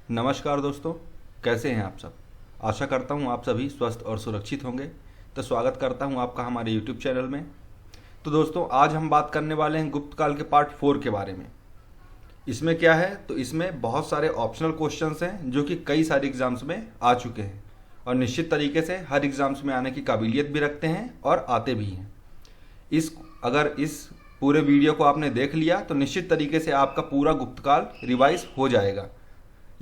नमस्कार दोस्तों, कैसे हैं आप सब। आशा करता हूं आप सभी स्वस्थ और सुरक्षित होंगे। तो स्वागत करता हूं आपका हमारे YouTube चैनल में। तो दोस्तों, आज हम बात करने वाले हैं गुप्त काल के पार्ट 4 के बारे में। इसमें क्या है, तो इसमें बहुत सारे ऑप्शनल क्वेश्चंस हैं जो कि कई सारे एग्जाम्स में आ चुके हैं और निश्चित तरीके से हर एग्जाम्स में आने की काबिलियत भी रखते हैं और आते भी हैं। अगर इस पूरे वीडियो को आपने देख लिया तो निश्चित तरीके से आपका पूरा गुप्तकाल रिवाइज हो जाएगा।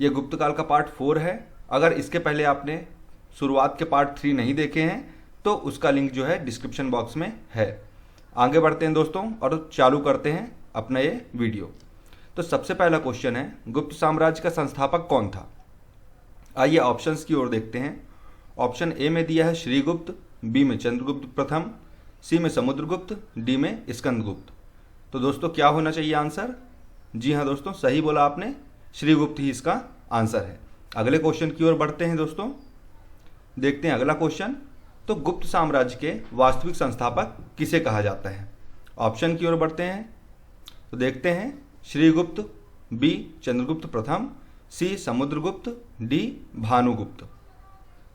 ये गुप्तकाल का पार्ट 4 है। अगर इसके पहले आपने शुरुआत के पार्ट 3 नहीं देखे हैं तो उसका लिंक जो है डिस्क्रिप्शन बॉक्स में है। आगे बढ़ते हैं दोस्तों और चालू करते हैं अपना ये वीडियो। तो सबसे पहला क्वेश्चन है, गुप्त साम्राज्य का संस्थापक कौन था। आइए ऑप्शंस की ओर देखते हैं। ऑप्शन ए में दिया है श्रीगुप्त, बी में चंद्रगुप्त प्रथम, सी में समुद्रगुप्त, डी में स्कंदगुप्त। तो दोस्तों क्या होना चाहिए आंसर। जी हाँ दोस्तों, सही बोला आपने, श्रीगुप्त ही इसका आंसर है। अगले क्वेश्चन की ओर बढ़ते हैं दोस्तों, देखते हैं अगला क्वेश्चन। तो गुप्त साम्राज्य के वास्तविक संस्थापक किसे कहा जाता है। ऑप्शन की ओर बढ़ते हैं तो देखते हैं श्रीगुप्त, बी चंद्रगुप्त प्रथम, सी समुद्रगुप्त, डी भानुगुप्त।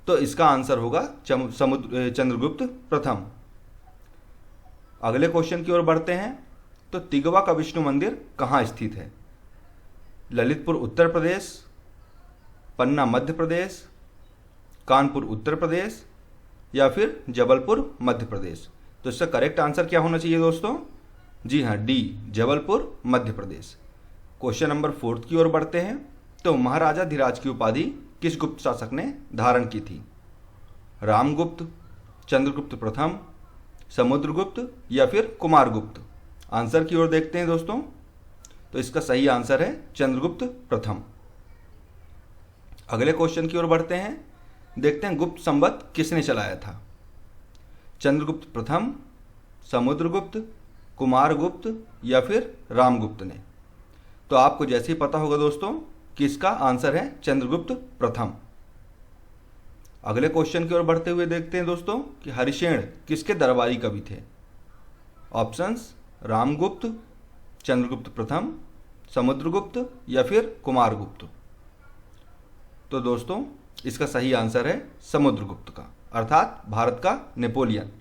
तो इसका आंसर होगा चंद्रगुप्त प्रथम। अगले क्वेश्चन की ओर बढ़ते हैं। तो तिगवा का विष्णु मंदिर कहाँ स्थित है। ललितपुर उत्तर प्रदेश, पन्ना मध्य प्रदेश, कानपुर उत्तर प्रदेश या फिर जबलपुर मध्य प्रदेश। तो इसका करेक्ट आंसर क्या होना चाहिए दोस्तों। जी हाँ, D Jabalpur Madhya Pradesh. Question number 4 की ओर बढ़ते हैं। तो महाराजा धीराज की उपाधि किस गुप्त शासक ने धारण की थी। रामगुप्त, चंद्रगुप्त प्रथम, समुद्रगुप्त या फिर कुमारगुप्त। आंसर की ओर देखते हैं दोस्तों। तो इसका सही आंसर है चंद्रगुप्त प्रथम। अगले क्वेश्चन की ओर बढ़ते हैं, देखते हैं गुप्त संवत किसने चलाया था। चंद्रगुप्त प्रथम, समुद्रगुप्त, कुमारगुप्त या फिर रामगुप्त ने। तो आपको जैसे ही पता होगा दोस्तों कि इसका आंसर है चंद्रगुप्त प्रथम। अगले क्वेश्चन की ओर बढ़ते हुए देखते हैं दोस्तों कि हरिशेन किसके दरबारी कवि थे। ऑप्शंस रामगुप्त, चंद्रगुप्त प्रथम, समुद्रगुप्त या फिर कुमारगुप्त। तो दोस्तों इसका सही आंसर है समुद्रगुप्त का, अर्थात भारत का नेपोलियन।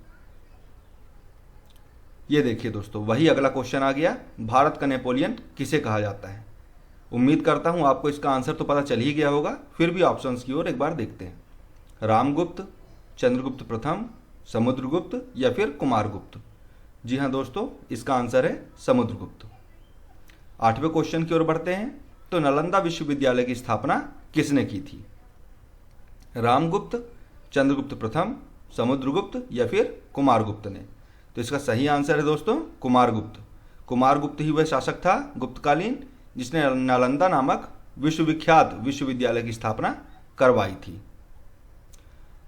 ये देखिए दोस्तों, वही अगला क्वेश्चन आ गया, भारत का नेपोलियन किसे कहा जाता है। उम्मीद करता हूं आपको इसका आंसर तो पता चल ही गया होगा, फिर भी ऑप्शंस की ओर एक बार देखते हैं। रामगुप्त, चंद्रगुप्त प्रथम, समुद्रगुप्त या फिर कुमारगुप्त। जी हाँ दोस्तों, इसका आंसर है समुद्रगुप्त। 8वें क्वेश्चन की ओर बढ़ते हैं। तो नालंदा विश्वविद्यालय की स्थापना किसने की थी। रामगुप्त, चंद्रगुप्त प्रथम, समुद्रगुप्त या फिर कुमारगुप्त ने। तो इसका सही आंसर है दोस्तों कुमारगुप्त। कुमारगुप्त ही वह शासक था गुप्तकालीन जिसने नालंदा नामक विश्वविख्यात विश्वविद्यालय की स्थापना करवाई थी।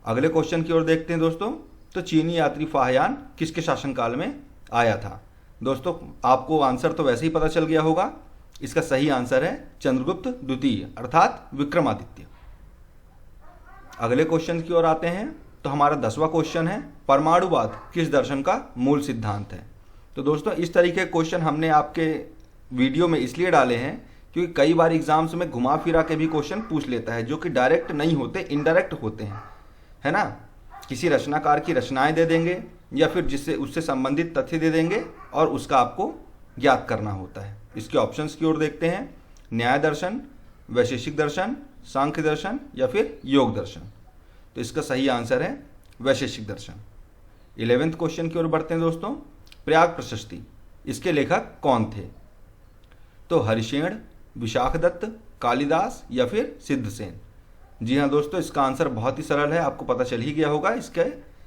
अगले क्वेश्चन की ओर देखते हैं दोस्तों। तो चीनी यात्री फाहयान किसके शासनकाल में आया था। दोस्तों आपको आंसर तो वैसे ही पता चल गया होगा, इसका सही आंसर है चंद्रगुप्त द्वितीय अर्थात विक्रमादित्य। अगले क्वेश्चन की ओर आते हैं। तो हमारा 10वां क्वेश्चन है, परमाणुवाद किस दर्शन का मूल सिद्धांत है। तो दोस्तों इस तरीके के क्वेश्चन हमने आपके वीडियो में इसलिए डाले हैं क्योंकि कई बार एग्जाम्स में घुमा फिरा के भी क्वेश्चन पूछ लेता है, जो कि डायरेक्ट नहीं होते, इनडायरेक्ट होते हैं, है ना। किसी रचनाकार की रचनाएं दे देंगे या फिर जिससे उससे संबंधित तथ्य दे देंगे और उसका आपको ज्ञात करना होता है। इसके ऑप्शंस की ओर देखते हैं। न्याय दर्शन, वैशेषिक दर्शन, सांख्य दर्शन या फिर योग दर्शन। तो इसका सही आंसर है वैशेषिक दर्शन। 11वें क्वेश्चन की ओर बढ़ते हैं दोस्तों। प्रयाग प्रशस्ति, इसके लेखक कौन थे। तो हरिशेन, विशाखदत्त, कालिदास या फिर सिद्धसेन। जी हाँ दोस्तों, इसका आंसर बहुत ही सरल है, आपको पता चल ही गया होगा। इसका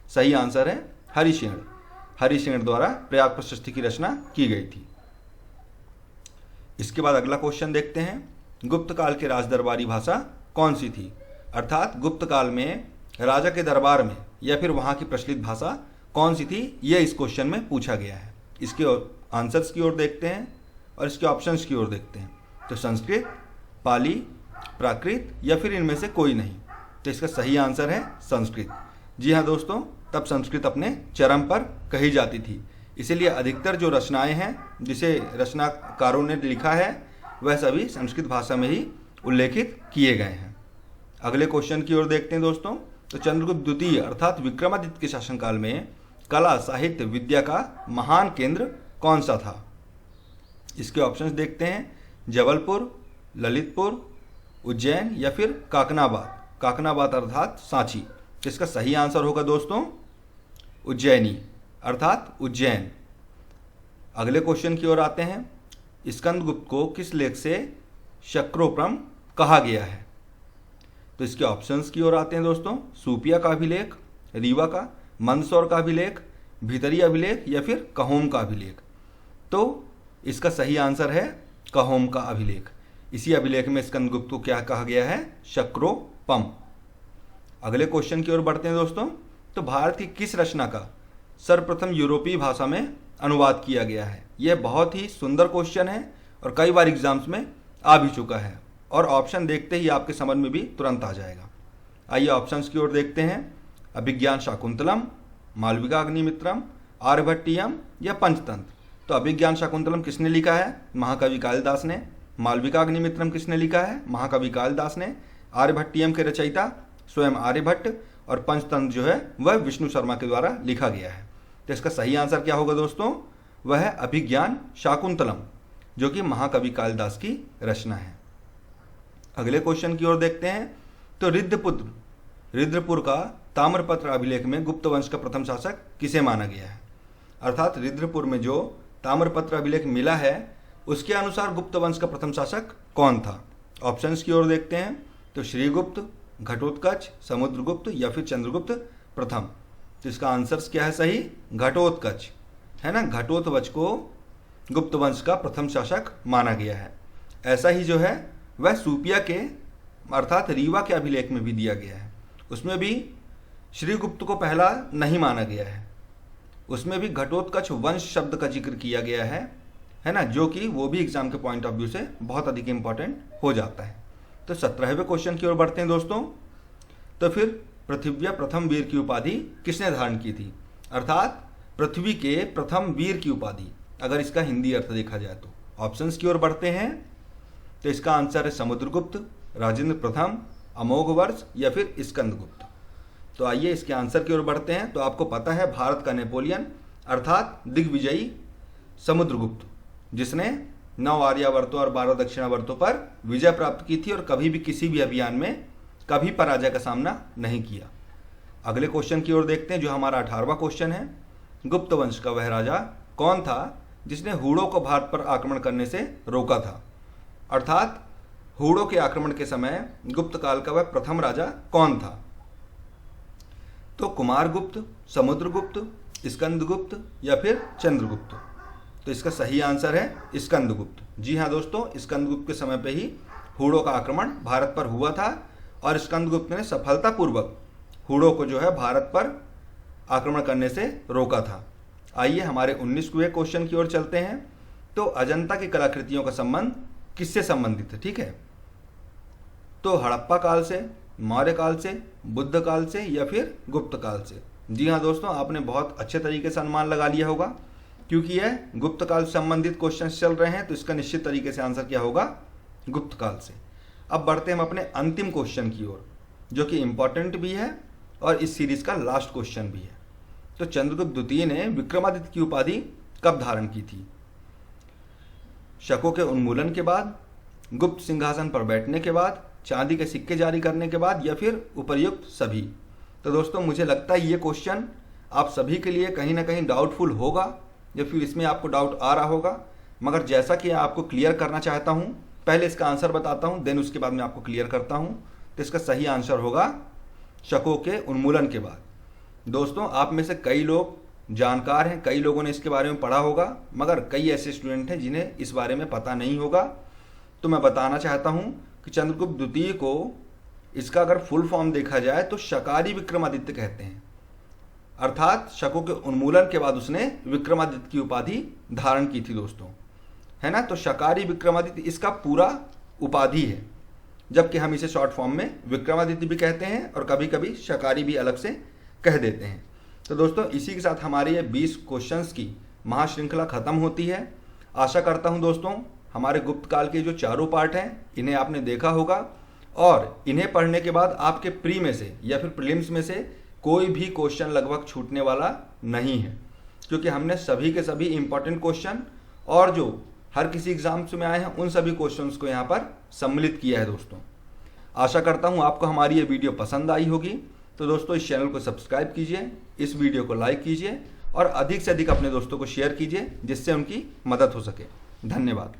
सही आंसर है हरिशेन। हरिशेन द्वारा प्रयाग प्रशस्ति की रचना की गई थी। इसके बाद अगला क्वेश्चन देखते हैं, गुप्त काल की राजदरबारी भाषा कौन सी थी। अर्थात गुप्त काल में राजा के दरबार में या फिर वहाँ की प्रचलित भाषा कौन सी थी, यह इस क्वेश्चन में पूछा गया है। इसके आंसर्स की ओर देखते हैं और इसके ऑप्शंस की ओर देखते हैं। तो संस्कृत, पाली, प्राकृत या फिर इनमें से कोई नहीं। तो इसका सही आंसर है संस्कृत। जी हाँ दोस्तों, तब संस्कृत अपने चरम पर कही जाती थी, इसीलिए अधिकतर जो रचनाएं हैं जिसे रचनाकारों ने लिखा है वह सभी संस्कृत भाषा में ही उल्लेखित किए गए हैं। अगले क्वेश्चन की ओर देखते हैं दोस्तों। तो चंद्रगुप्त द्वितीय अर्थात विक्रमादित्य के शासनकाल में कला साहित्य विद्या का महान केंद्र कौन सा था? इसके ऑप्शंस देखते हैं। जबलपुर, ललितपुर, उज्जैन या फिर काकनाबाद। काकनाबाद अर्थात सांची। तो इसका सही आंसर होगा दोस्तों उज्जैनी अर्थात उज्जैन। अगले क्वेश्चन की ओर आते हैं। स्कंदगुप्त को किस लेख से शक्रोपम कहा गया है? तो इसके ऑप्शंस की ओर आते हैं दोस्तों। सूपिया का अभिलेख, रीवा का, मंदसौर का अभिलेख, भीतरी अभिलेख या फिर कहोम का अभिलेख। तो इसका सही आंसर है कहोम का अभिलेख। इसी अभिलेख में स्कंदगुप्त को क्या कहा गया है? शक्रोपम। अगले क्वेश्चन की ओर बढ़ते हैं दोस्तों। तो भारत की किस रचना का सर्वप्रथम यूरोपीय भाषा में अनुवाद किया गया है? यह बहुत ही सुंदर क्वेश्चन है और कई बार एग्जाम्स में आ भी चुका है और ऑप्शन देखते ही आपके समझ में भी तुरंत आ जाएगा। आइए ऑप्शंस की ओर देखते हैं। अभिज्ञान शाकुंतलम, मालविका अग्निमित्रम, आर्यभट्टियम या पंचतंत्र। तो अभिज्ञान शाकुंतलम किसने लिखा है? महाकवि कालिदास ने। मालविका अग्निमित्रम किसने लिखा है? महाकवि कालिदास ने। आर्यभट्टियम के रचयिता स्वयं आर्यभट्ट और पंचतंत्र जो है वह विष्णु शर्मा के द्वारा लिखा गया है। तो इसका सही आंसर क्या होगा दोस्तों? वह है अभिज्ञान शाकुंतलम, जो कि महाकवि कालिदास की रचना है। अगले क्वेश्चन की ओर देखते हैं। तो रुद्रपुर का ताम्रपत्र अभिलेख में गुप्त वंश का प्रथम शासक किसे माना गया है? अर्थात रुद्रपुर में जो ताम्रपत्र अभिलेख मिला है उसके अनुसार गुप्त वंश का प्रथम शासक कौन था? ऑप्शंस की ओर देखते हैं। तो श्रीगुप्त, घटोत्कच, समुद्रगुप्त या फिर चंद्रगुप्त प्रथम। तो इसका आंसर क्या है सही? घटोत्कच है ना। घटोत्कच को गुप्त वंश का प्रथम शासक माना गया है। ऐसा ही जो है वह सूपिया के अर्थात रीवा के अभिलेख में भी दिया गया है। उसमें भी श्रीगुप्त को पहला नहीं माना गया है। उसमें भी घटोत्कच वंश शब्द का जिक्र किया गया है ना, जो कि वो भी एग्जाम के पॉइंट ऑफ व्यू से बहुत अधिक इंपॉर्टेंट हो जाता है। तो 17वें क्वेश्चन की ओर बढ़ते हैं दोस्तों। तो फिर पृथ्वी प्रथम वीर की उपाधि किसने धारण की थी? अर्थात पृथ्वी के प्रथम वीर की उपाधि, अगर इसका हिंदी अर्थ देखा जाए तो। ऑप्शंस की ओर बढ़ते हैं। तो इसका आंसर है समुद्रगुप्त, राजेंद्र प्रथम, अमोघवर्ष या फिर स्कंदगुप्त। तो आइए इसके आंसर की ओर बढ़ते हैं। तो आपको पता है भारत का नेपोलियन अर्थात दिग्विजयी समुद्रगुप्त, जिसने 9 आर्यावर्तों और 12 दक्षिणावर्तों पर विजय प्राप्त की थी और कभी भी किसी भी अभियान में कभी पराजय का सामना नहीं किया। अगले क्वेश्चन की ओर देखते हैं, जो हमारा 18वां क्वेश्चन है। गुप्त वंश का वह राजा कौन था जिसने हूणों को भारत पर आक्रमण करने से रोका था? अर्थात हूणों के आक्रमण के समय गुप्त काल का वह प्रथम राजा कौन था? तो कुमारगुप्त, समुद्रगुप्त, स्कंदगुप्त या फिर चंद्रगुप्त। तो इसका सही आंसर है स्कंदगुप्त। जी हाँ दोस्तों, स्कंदगुप्त के समय पे ही हूणों का आक्रमण भारत पर हुआ था और स्कंदगुप्त ने सफलतापूर्वक हूणों को जो है भारत पर आक्रमण करने से रोका था। आइए हमारे 19वें क्वेश्चन की ओर चलते हैं। तो अजंता की कलाकृतियों का संबंध किससे संबंधित है? ठीक है, तो हड़प्पा काल से, मौर्य काल से, बुद्ध काल से या फिर गुप्त काल से। जी हाँ दोस्तों, आपने बहुत अच्छे तरीके से अनुमान लगा लिया होगा, क्योंकि यह गुप्त काल से संबंधित क्वेश्चन चल रहे हैं। तो इसका निश्चित तरीके से आंसर क्या होगा? गुप्त काल से। अब बढ़ते हैं हम अपने अंतिम क्वेश्चन की ओर, जो कि इंपॉर्टेंट भी है और इस सीरीज का लास्ट क्वेश्चन भी है। तो चंद्रगुप्त द्वितीय ने विक्रमादित्य की उपाधि कब धारण की थी? शकों के उन्मूलन के बाद, गुप्त सिंहासन पर बैठने के बाद, चांदी के सिक्के जारी करने के बाद या फिर उपर्युक्त सभी। तो दोस्तों मुझे लगता है ये क्वेश्चन आप सभी के लिए कहीं ना कहीं डाउटफुल होगा या फिर इसमें आपको डाउट आ रहा होगा, मगर जैसा कि आपको क्लियर करना चाहता हूँ, पहले इसका आंसर बताता हूँ, देन उसके बाद मैं आपको क्लियर करता हूँ। तो इसका सही आंसर होगा शकों के उन्मूलन के बाद। दोस्तों आप में से कई लोग जानकार हैं, कई लोगों ने इसके बारे में पढ़ा होगा, मगर कई ऐसे स्टूडेंट हैं जिन्हें इस बारे में पता नहीं होगा। तो मैं बताना चाहता हूँ कि चंद्रगुप्त द्वितीय को इसका अगर फुल फॉर्म देखा जाए तो शकारी विक्रमादित्य कहते हैं। अर्थात शकों के उन्मूलन के बाद उसने विक्रमादित्य की उपाधि धारण की थी दोस्तों, है ना। तो शकारी विक्रमादित्य इसका पूरा उपाधि है, जबकि हम इसे शॉर्ट फॉर्म में विक्रमादित्य भी कहते हैं और कभी कभी शकारी भी अलग से कह देते हैं। तो दोस्तों इसी के साथ हमारी ये 20 क्वेश्चंस की महाश्रृंखला खत्म होती है। आशा करता हूं दोस्तों हमारे गुप्त काल के जो चारों पार्ट हैं इन्हें आपने देखा होगा और इन्हें पढ़ने के बाद आपके प्री में से या फिर प्रीलिम्स में से कोई भी क्वेश्चन लगभग छूटने वाला नहीं है, क्योंकि हमने सभी के सभी इंपॉर्टेंट क्वेश्चन और जो हर किसी एग्जाम्स में आए हैं उन सभी क्वेश्चंस को यहाँ पर सम्मिलित किया है। दोस्तों आशा करता हूँ आपको हमारी ये वीडियो पसंद आई होगी। तो दोस्तों इस चैनल को सब्सक्राइब कीजिए, इस वीडियो को लाइक कीजिए और अधिक से अधिक अपने दोस्तों को शेयर कीजिए जिससे उनकी मदद हो सके। धन्यवाद।